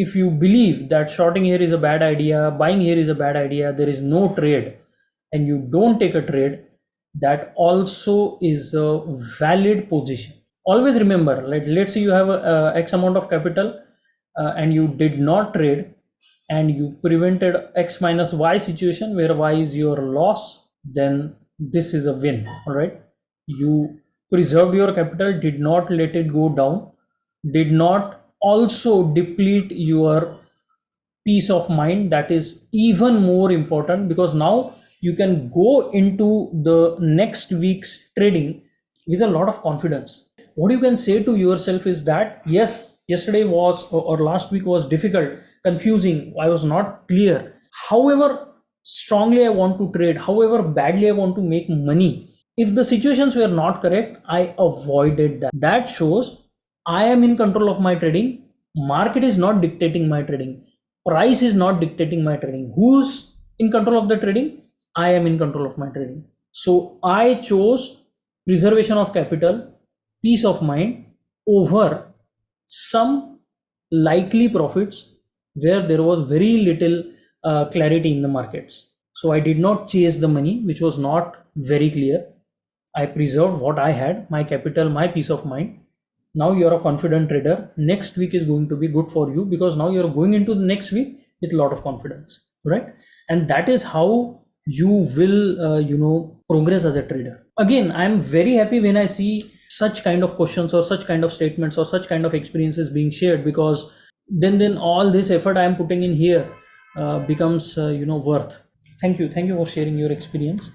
if you believe that shorting here is a bad idea, buying here is a bad idea, there is no trade, and you don't take a trade, that also is a valid position. Always remember, let's say you have a X amount of capital and you did not trade, and you prevented X minus Y situation where Y is your loss, then this is a win. All right, you preserved your capital, did not let it go down, did not also deplete your peace of mind. That is even more important, because now you can go into the next week's trading with a lot of confidence. What you can say to yourself is that, yes, yesterday was, or last week was difficult, confusing, I was not clear. However strongly I want to trade, however badly I want to make money, if the situations were not correct, I avoided that. That shows I am in control of my trading. Market is not dictating my trading. Price is not dictating my trading. Who's in control of the trading? I am in control of my trading. So I chose preservation of capital, peace of mind, over some likely profits where there was very little clarity in the markets. So I did not chase the money which was not very clear. I preserved what I had, my capital, my peace of mind. Now you're a confident trader. Next week is going to be good for you, because now you're going into the next week with a lot of confidence, right? And that is how you will progress as a trader. Again, I'm very happy when I see such kind of questions or such kind of statements or such kind of experiences being shared, because then all this effort I am putting in here becomes worth. Thank you for sharing your experience.